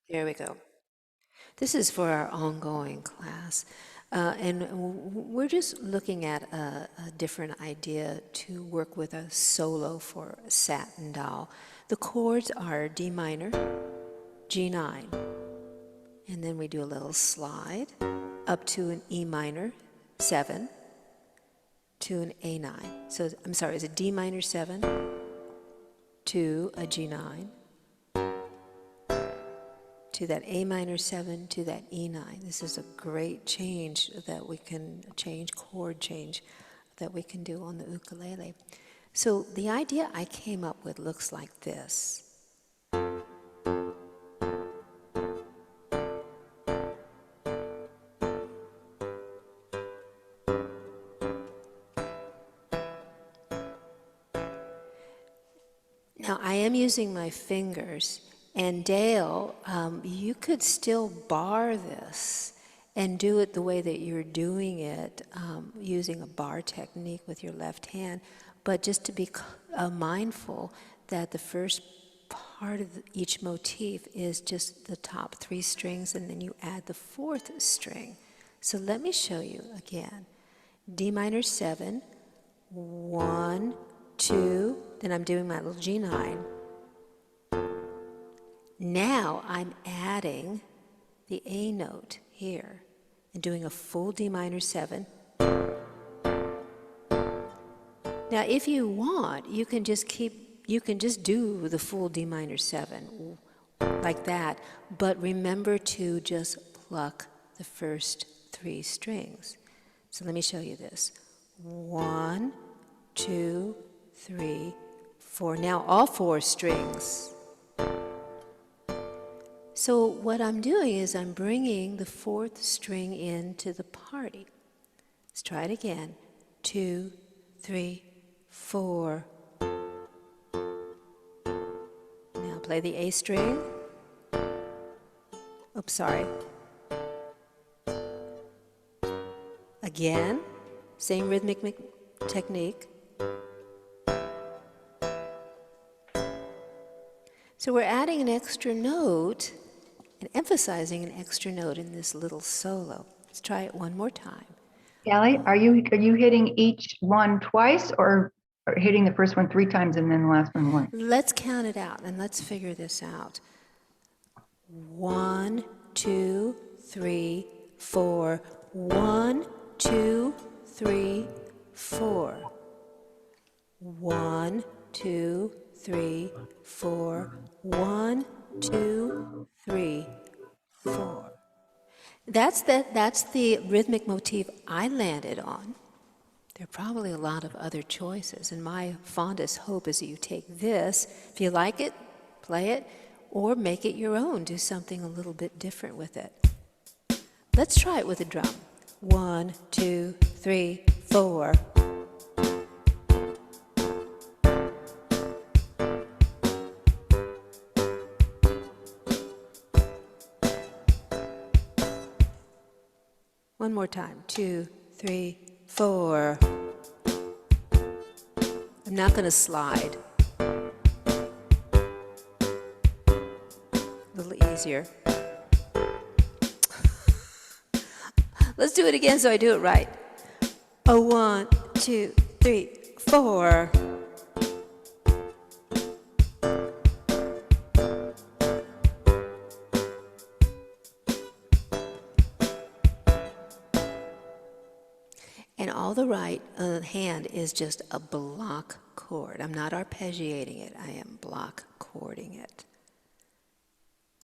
There we go. This is for our ongoing class. And we're just looking at a different idea to work with a solo for Satin Doll. The chords are D minor, G9, and then we do a little slide up to an E minor 7 to an A9. So I'm sorry, it's a D minor 7 to a G9 to that A minor 7 to that E9. This is a great change that we can chord change that we can do on the ukulele. So the idea I came up with looks like this. Now I am using my fingers, and Dale, you could still bar this and do it the way that you're doing it, using a bar technique with your left hand, but just to be mindful that the first part of each motif is just the top 3 strings, and then you add the 4th string. So let me show you again. D minor 7, 1, 2, then I'm doing my little G9. Now I'm adding the A note here and doing a full D minor 7. Now if you want, you can just do the full D minor 7 like that, but remember to just pluck the first 3 strings. So let me show you this. 1, 2, 3, 4. Now all 4 strings. So what I'm doing is I'm bringing the 4th string into the party. Let's try it again. 2, 3, 4. Now play the A string. Oops, sorry. Again, same rhythmic technique. So we're adding an extra note and emphasizing an extra note in this little solo. Let's try it one more time. Callie, are you hitting each one twice, or hitting the first one 3 times and then the last one once? Let's count it out and let's figure this out. 1, 2, 3, 4. 1, 2, 3, 4. 1, 2, 3, 4. 1, 2, 3, 4. That's the rhythmic motif I landed on. There are probably a lot of other choices, and my fondest hope is that you take this, if you like it, play it, or make it your own. Do something a little bit different with it. Let's try it with a drum. 1, 2, 3, 4. One more time. 2, 3, 4. I'm not going to slide. A little easier. Let's do it again so I do it right. 1, 2, 3, 4. And all the right hand is just a block chord. I'm not arpeggiating it, I am block chording it.